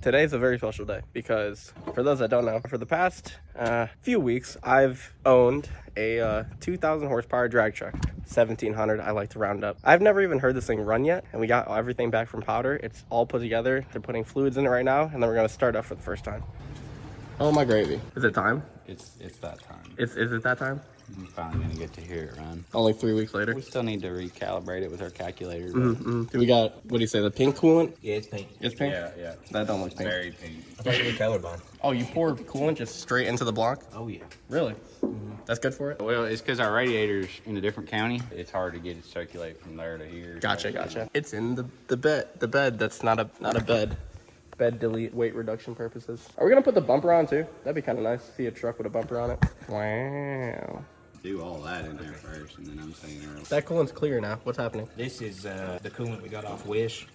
Today's a very special day because, for those that don't know, for the past few weeks, I've owned a 2,000 horsepower drag truck, 1,700. I like to round up. I've never even heard this thing run yet, and we got everything back from powder. It's all put together. They're putting fluids in it right now, and then we're gonna start up for the first time. Oh my gravy! Is it time? It's that time. Is it that time? I'm finally gonna get to hear it run. Only 3 weeks later. We still need to recalibrate it with our calculator. Do we got, what do you say, the pink coolant? Yeah, it's pink. It's pink? Yeah. That don't look pink. Very pink. I thought you were colorblind. Oh, you pour coolant just straight into the block? Oh, yeah. Really? That's good for it? Well, it's because our radiator's in a different county. It's hard to get it to circulate from there to here. Gotcha. It's in the bed that's not a bed. Bed delete, weight reduction purposes. Are we gonna put the bumper on too? That'd be kind of nice to see a truck with a bumper on it. Wow. Do all that in there first, and then I'm saying That coolant's clear now. What's happening? This is the coolant we got off Wish.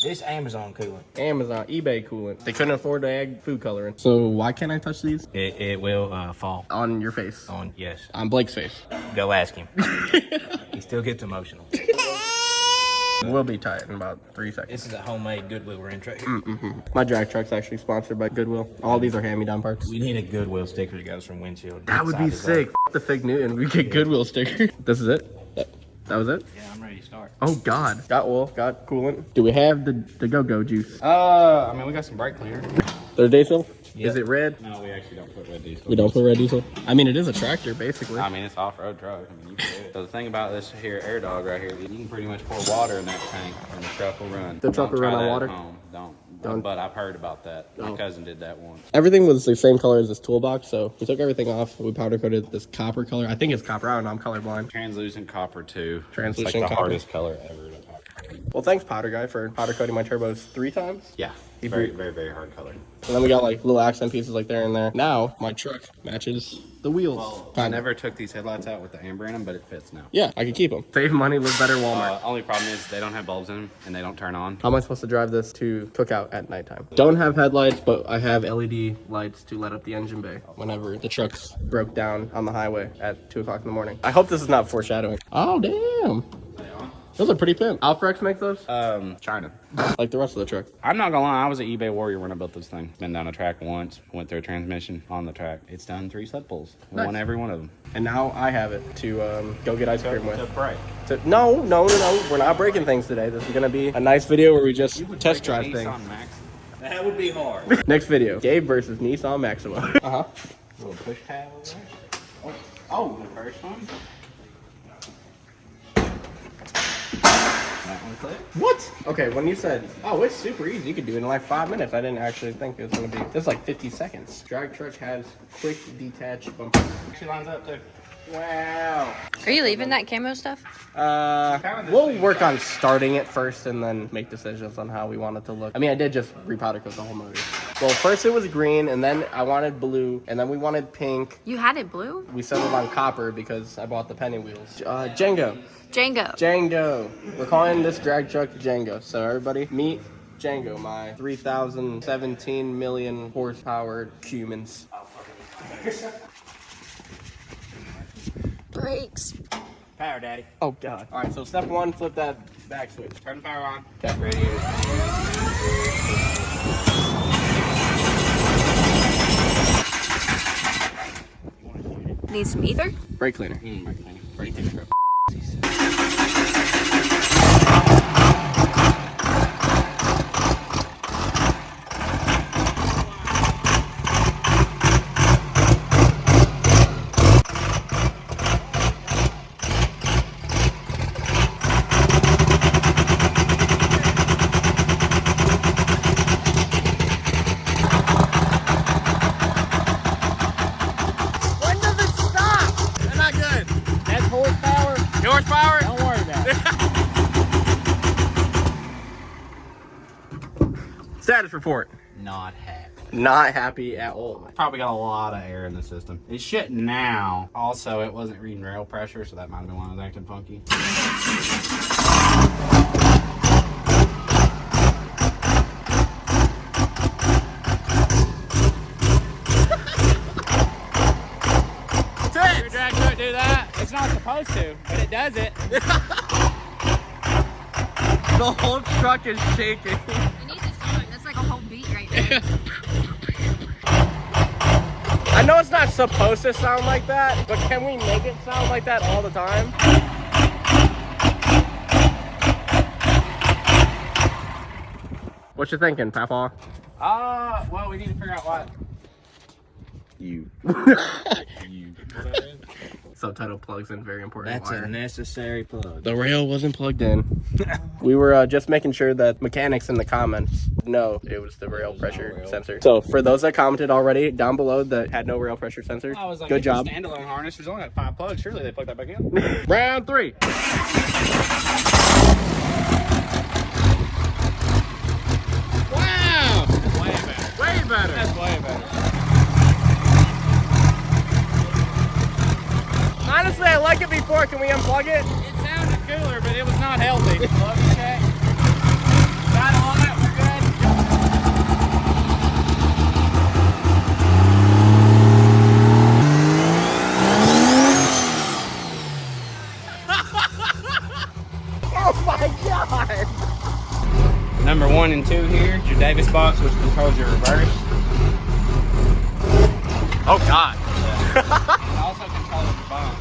This Amazon coolant. Amazon, eBay coolant. They couldn't afford to add food coloring. So why can't I touch these? It will fall. On your face. Yes. On Blake's face. Go ask him. He still gets emotional. We'll be tight in about 3 seconds. This is a homemade Goodwill wrench right here. My drag truck's actually sponsored by Goodwill. All these are hand-me-down parts. We need a Goodwill sticker that goes from windshield. That would be sick. F the Fig Newton. We get Goodwill sticker. This is it? That was it? Yeah, I'm ready to start. Oh God. Got oil, got coolant. Do we have the go-go juice? I mean, we got some brake cleaner. There's diesel? Yep. Is it red? No, we actually don't put red diesel. We don't put red diesel? I mean, it is a tractor, basically. I mean, it's off-road truck. I mean, you can do it. So the thing about this here air dog right here, you can pretty much pour water in that tank and the truck will run. The truck will run on water? Don't. But I've heard about that. My cousin did that once. Everything was the same color as this toolbox, so we took everything off. We powder coated this copper color. I think it's copper. I don't know. I'm colorblind. Translucent copper too. Translucent it's like the copper. hardest color ever to powder. Well, thanks, Powder Guy, for powder coating my turbos 3 times. Yeah. Very, very, very hard color. And then we got like little accent pieces like there and there. Now my truck matches the wheels. Well, I never took these headlights out with the amber in them, but it fits now. Yeah, I can keep them. Save money, live better, Walmart. Only problem is they don't have bulbs in them and they don't turn on. How am I supposed to drive this to Cookout at nighttime? Don't have headlights, but I have LED lights to light up the engine bay whenever the truck's broke down on the highway at 2 o'clock in the morning. I hope this is not foreshadowing. Oh, damn. Those are pretty pimp. Alfrex makes those? China. Like the rest of the truck. I'm not gonna lie, I was an eBay warrior when I built this thing. Been down a track once, went through a transmission on the track. It's done 3 sled pulls. Nice. Won every one of them. And now I have it to go get ice cream with. To break. No. We're not breaking things today. This is gonna be a nice video where we just test drive things. That would be hard. Next video, Gabe versus Nissan Maxima. A little push tab over there. Oh, the first one. That one click. What? Okay, when you said, oh, it's super easy, you could do it in like 5 minutes, I didn't actually think it was gonna be, this is like 50 seconds. Drag truck has quick detach bumper. She lines up too. Wow. Are you leaving that camo stuff? We'll work on starting it first and then make decisions on how we want it to look. I mean, I did just repowder coat the whole motor. Well, first it was green, and then I wanted blue, and then we wanted pink. You had it blue? We settled on copper because I bought the penny wheels. Django. Django. We're calling this drag truck Django. So everybody, meet Django, my 3,017 million horsepower Cummins. Brakes. Power, Daddy. Oh God. All right, so step 1, flip that back switch. Turn the power on. Okay. Radiator. Need some ether? Brake cleaner. Brake cleaner. Horsepower? Don't worry about it. Status report. Not happy. Not happy at all. Probably got a lot of air in the system. It shit now. Also, it wasn't reading rail pressure, so that might have been why it was acting funky. Your drag truck do that? It's not supposed to, but it does it. The whole truck is shaking. It needs a song. That's like a whole beat right I know it's not supposed to sound like that, but can we make it sound like that all the time? What you thinking, Papa? Well, we need to figure out what. You. Subtitle plugs in, very important. That's wire. a necessary plug. The rail wasn't plugged in. We were just making sure that mechanics in the comments know it was the rail pressure sensor. So for those that commented already down below that had no rail pressure sensor, I was like, good job. Standalone harness. There's only got 5 plugs. Surely they plug that back in. Round 3. Wow! That's way better. Way better. That's way better. Honestly, I like it before. Can we unplug it? It sounded cooler, but it was not healthy. Plug check. Got all that. We're Oh my god! Number 1 and 2 here. Your Davis box, which controls your reverse. Oh god. It also controls your bump.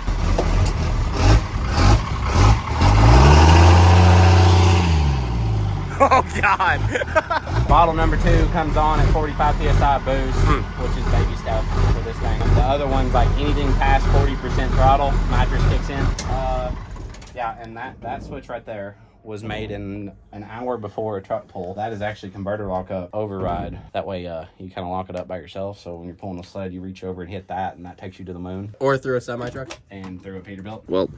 Oh god. Bottle number 2 comes on at 45 psi boost, which is baby stuff for this thing. The other one's like anything past 40% throttle, nitrous kicks in. Yeah, and that switch right there was made in an hour before a truck pull. That is actually converter lockup override. That way you kind of lock it up by yourself, so when you're pulling a sled, you reach over and hit that, and that takes you to the moon. Or through a semi-truck? And through a Peterbilt. Well,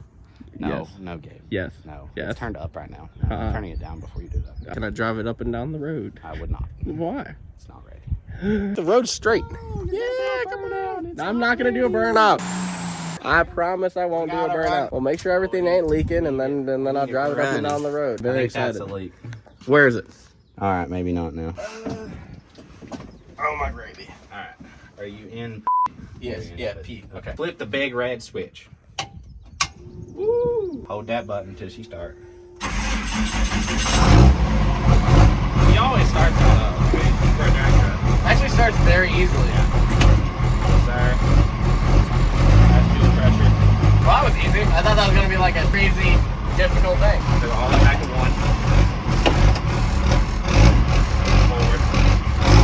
No, yes. No, Gabe. Yes. No. Yes. It's turned up right now. No, I'm turning it down before you do that. Can I drive it up and down the road? I would not. Why? It's not ready. The road's straight. Yeah, come on. I'm not gonna do a burnout. I promise I won't do a burnout. Well, make sure everything ain't leaking, and then I'll drive it up and down the road. I Very think excited. that's a leak. Where is it? All right, maybe not now. Oh my gravy. All right. Are you in? Yes. Yeah. Pete. Okay. Flip the big red switch. Woo! Hold that button until she starts. He always starts on for a drag truck. Actually starts very easily. Yes, sir. That's fuel pressure. Well, that was easy. I thought that was gonna be like a crazy, difficult thing. So all the back in one. Forward.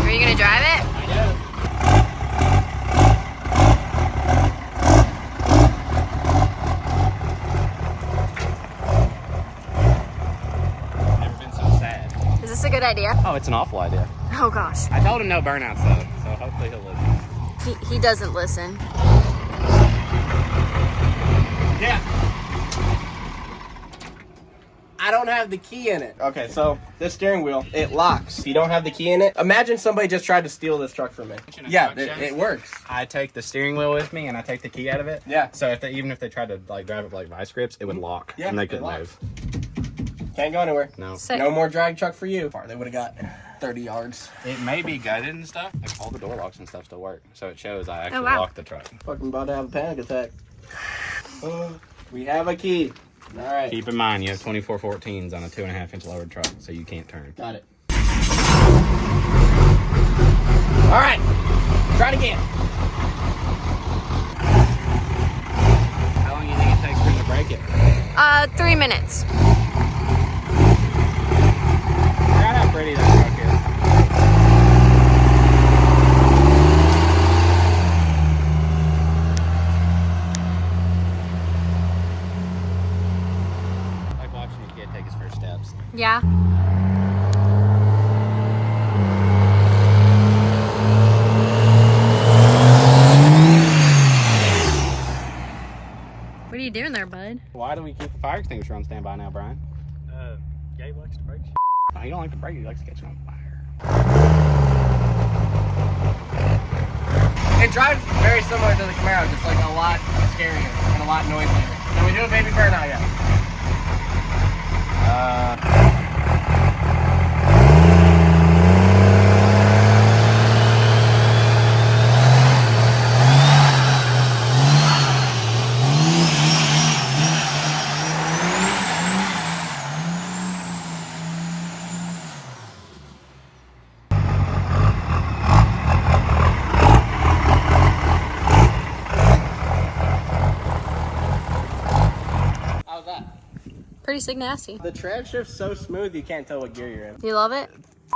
Are you gonna drive it? I guess. Never been so sad. Is this a good idea? Oh, it's an awful idea. Oh gosh. I told him no burnouts though, so hopefully he'll listen. He doesn't listen. Yeah. I don't have the key in it. Okay, so this steering wheel, it locks. If you don't have the key in it, imagine somebody just tried to steal this truck from me. Yeah, it works. I take the steering wheel with me and I take the key out of it. Yeah. So even if they tried to like drive it like vice grips, it would lock. Yeah, And they it couldn't locks. move. Can't go anywhere. No. Sick. No more drag truck for you. They would have got 30 yards. It may be gutted and stuff. Like all the door locks and stuff still work. So it shows I actually wow. locked the truck. Fucking about to have a panic attack. We have a key. All right. Keep in mind you have 2414s on a 2.5-inch lowered truck, so you can't turn. Got it. All right. Try it again. How long do you think it takes for him to break it? 3 minutes. Forgot how pretty that truck is. Like watching your kid take his first steps. Yeah. What are you doing there, bud? Why do we keep a fire extinguisher on standby now, Brian? Gabe likes to break shit. Oh, he don't like to break, he likes to catch it on fire. It drives very similar to the Camaro, just like a lot scarier and a lot noisier. Can we do a baby burnout yet? pretty sick nasty. The tread shift's so smooth you can't tell what gear you're in. You love it?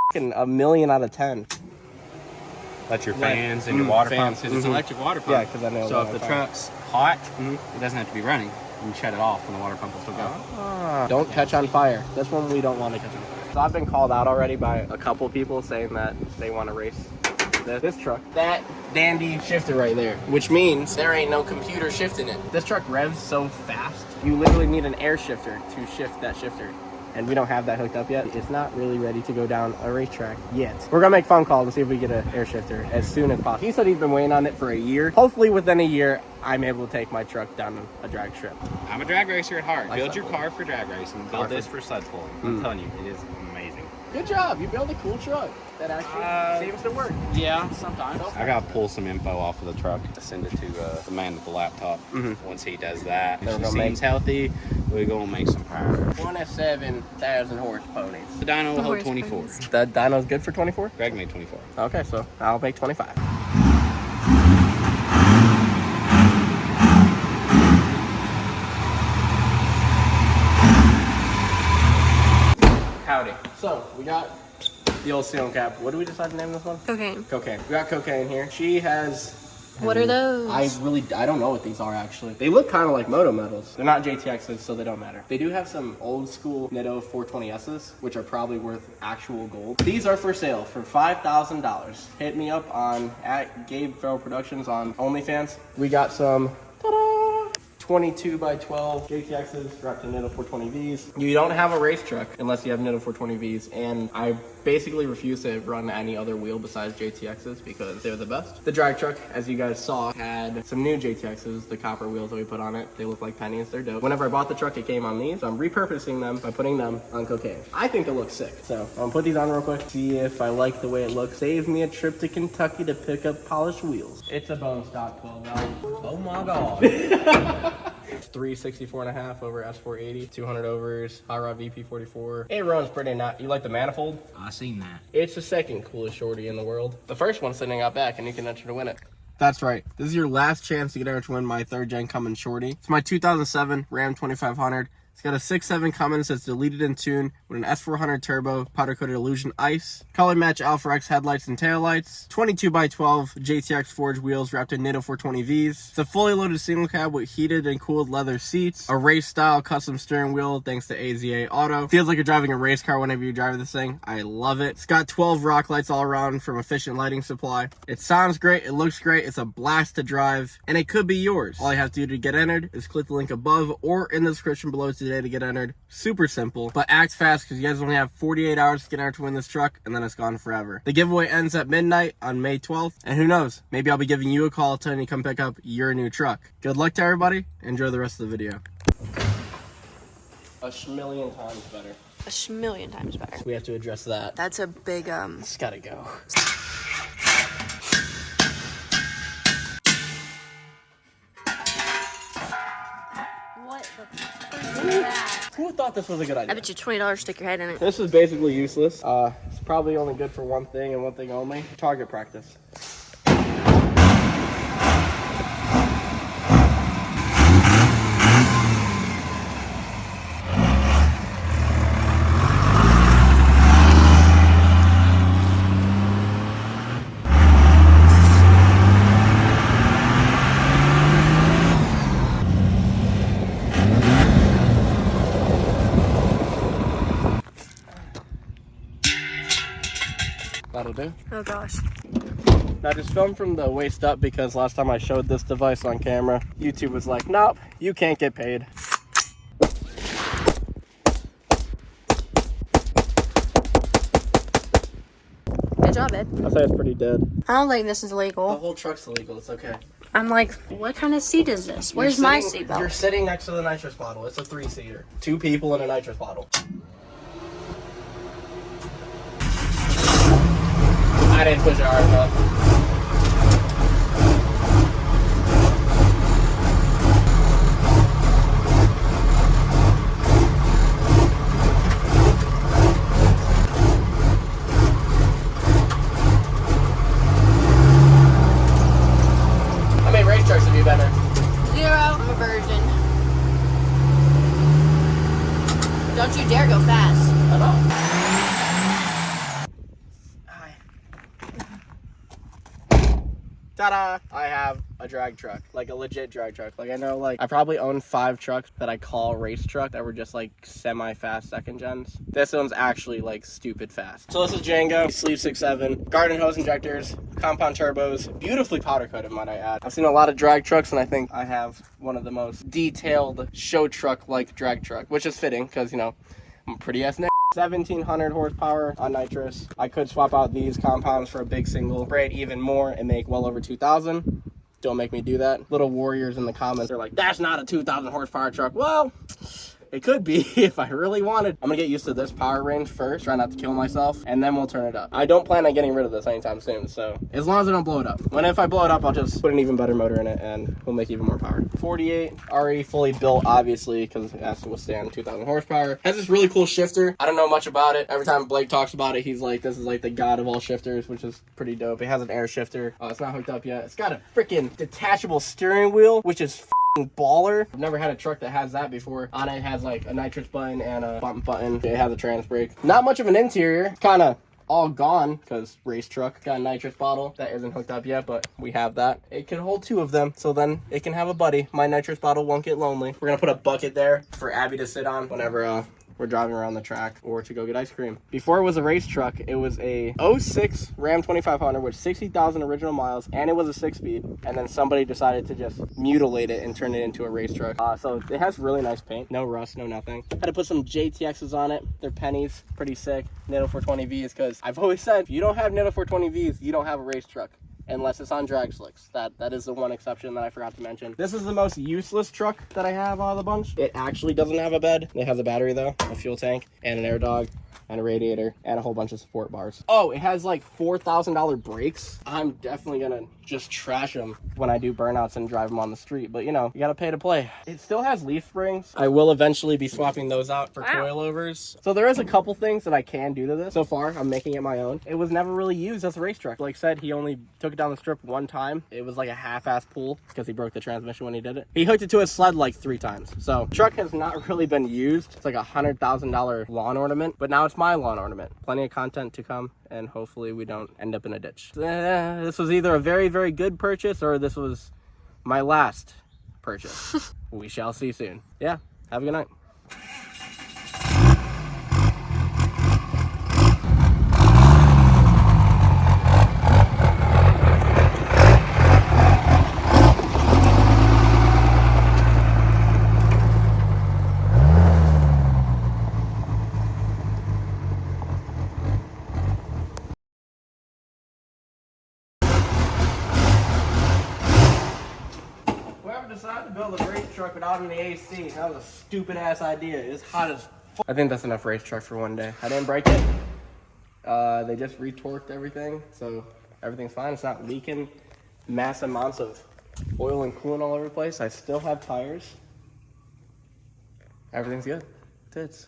Fucking a million out of 10. That's your fans and your water pumps, because it's electric water pump. Yeah, because I know. So if the truck's hot, Mhm. it doesn't have to be running. You can shut it off and the water pump will still go. Don't catch on fire. This one we don't want to catch on fire. So I've been called out already by a couple people saying that they want to race this truck. That dandy shifter right there, which means there ain't no computer shifting it. This truck revs so fast, you literally need an air shifter to shift that shifter. And we don't have that hooked up yet. It's not really ready to go down a racetrack yet. We're gonna make a phone call to see if we get an air shifter as soon as possible. He said he's been waiting on it for a year. Hopefully within a year, I'm able to take my truck down a drag strip. I'm a drag racer at heart. Like Build your sled car for drag racing. Build this for sled pulling. I'm telling you, it is amazing. Good job, you built a cool truck that actually seems to work. Yeah, sometimes. I gotta pull some info off of the truck, send it to the man with the laptop. Once he does that, They're if gonna it seems healthy, we're gonna make some power. 27,000 horse ponies. The dyno will hold horse 24. ponies. That dyno's good for 24? Greg made 24. Okay, so I'll make 25. Howdy. So, we got the old seal cap. What do we decide to name this one? Cocaine. Cocaine. We got Cocaine here. She has... What are those? I don't know what these are actually. They look kind of like moto metals. They're not JTXs, so they don't matter. They do have some old school Nitto 420Ss, which are probably worth actual gold. These are for sale for $5,000. Hit me up on @Gabe Productions on OnlyFans. We got some, ta-da! 22x12 JTXs wrapped in Nitto 420Vs. You don't have a race truck unless you have Nitto 420Vs, and I basically refuse to run any other wheel besides JTXs because they're the best. The drag truck, as you guys saw, had some new JTXs, the copper wheels that we put on it. They look like pennies, they're dope. Whenever I bought the truck, it came on these. So I'm repurposing them by putting them on Cocaine. I think they look sick. So I'm gonna put these on real quick, see if I like the way it looks. Save me a trip to Kentucky to pick up polished wheels. It's a bone stock 12 valve. Oh my god. 364.5 over S480, 200 overs, high rod VP44. It runs pretty nice. You like the manifold? I seen that. It's the second coolest Shorty in the world. The first one's sitting out back, and you can enter to win it. That's right. This is your last chance to get entered to win my third Gen Cummins Shorty. It's my 2007 Ram 2500. It's got a 6.7 Cummins that's deleted in tune with an S400 turbo, powder-coated Illusion Ice, color match Alpha X headlights and taillights, 22x12 JTX forged wheels wrapped in Nitto 420Vs. It's a fully loaded single cab with heated and cooled leather seats, a race-style custom steering wheel thanks to AZA Auto. Feels like you're driving a race car whenever you drive this thing. I love it. It's got 12 rock lights all around from efficient lighting supply. It sounds great, it looks great, it's a blast to drive, and it could be yours. All you have to do to get entered is click the link above or in the description below today to get entered. Super simple, but act fast because you guys only have 48 hours to get entered to win this truck, and then it's gone forever. The giveaway ends at midnight on May 12th, and who knows, maybe I'll be giving you a call telling you to come pick up your new truck. Good luck to everybody. Enjoy the rest of the video. A schmillion times better. A schmillion times better. We have to address that. That's a big, It's gotta go. What the frick is that? Who thought this was a good idea? I bet you $20 stick your head in it. This is basically useless. It's probably only good for one thing and one thing only. Target practice. That'll do. Oh gosh. Now just film from the waist up because last time I showed this device on camera, YouTube was like, nope, you can't get paid. Good job, babe. I'll say it's pretty dead. I don't think this is The legal. whole truck's illegal, it's okay. I'm like, what kind of seat is this? Where's my seatbelt? You're sitting next to the nitrous bottle. It's a 3-seater. 2 people in a nitrous bottle. I didn't push it hard enough. How many race trucks have you been in? 0. I'm a virgin. dare go fast. I know. Ta-da! I have a drag truck, like a legit drag truck. Like I know, like I probably own 5 trucks that I call race truck that were just like semi-fast second gens. This one's actually like stupid fast. So this is Django, sleeve 6.7, garden hose injectors, compound turbos, beautifully powder coated, might I add. I've seen a lot of drag trucks, and I think I have one of the most detailed show truck like drag truck, which is fitting because you know I'm a pretty ass nigga. 1700 horsepower on nitrous. I could swap out these compounds for a big single, spray it even more, and make well over 2,000. Don't make me do that. Little warriors in the comments are like, that's not a 2,000 horsepower truck. Well, it could be if I really wanted. I'm gonna get used to this power range first, try not to kill myself, and then we'll turn it up. I don't plan on getting rid of this anytime soon, so as long as I don't blow it up. If I blow it up, I'll just put an even better motor in it and we'll make even more power. 48, already fully built, obviously, because it has to withstand 2,000 horsepower. Has this really cool shifter. I don't know much about it. Every time Blake talks about it, he's like, this is like the god of all shifters, which is pretty dope. It has an air shifter. It's not hooked up yet. It's got a freaking detachable steering wheel, which is baller. I've never had a truck that has that before. On it has like a nitrous button and a bump button. It has a trans brake. Not much of an interior. Kind of all gone because race truck. Got a nitrous bottle that isn't hooked up yet, but we have that. It can hold 2 of them, so then it can have a buddy. My nitrous bottle won't get lonely. We're gonna put a bucket there for Abby to sit on whenever we're driving around the track or to go get ice cream. Before it was a race truck, it was a 06 Ram 2500 with 60,000 original miles, and it was a 6-speed, and then somebody decided to just mutilate it and turn it into a race truck. So it has really nice paint, no rust, no nothing. Had to put some JTXs on it. They're pennies, pretty sick. Nitto 420Vs, because I've always said if you don't have Nitto 420Vs, you don't have a race truck. Unless it's on drag slicks. That is the one exception that I forgot to mention. This is the most useless truck that I have out of the bunch. It actually doesn't have a bed. It has a battery though, a fuel tank, and an air dog, and a radiator, and a whole bunch of support bars. Oh, it has like $4,000 brakes. I'm definitely gonna just trash them when I do burnouts and drive them on the street, but you know, you gotta pay to play. It still has leaf springs. I will eventually be swapping those out for coilovers. So there is a couple things that I can do to this. So far, I'm making it my own. It was never really used as a race truck. Like I said, he only took it down the strip one time. It was like a half-ass pull because he broke the transmission when he did it. He hooked it to his sled like 3 times. So truck has not really been used. It's like a $100,000 lawn ornament, but now it's my lawn ornament. Plenty of content to come, and hopefully we don't end up in a ditch. This was either a very, very good purchase or this was my last purchase. We shall see soon. Yeah, have a good night. Decided to build a race truck without any AC. That was a stupid ass idea. It's hot as fuck. I think that's enough race truck for one day. I didn't break it. They just retorqued everything, so everything's fine. It's not leaking mass amounts of oil and coolant all over the place. I still have tires. Everything's good. Tits.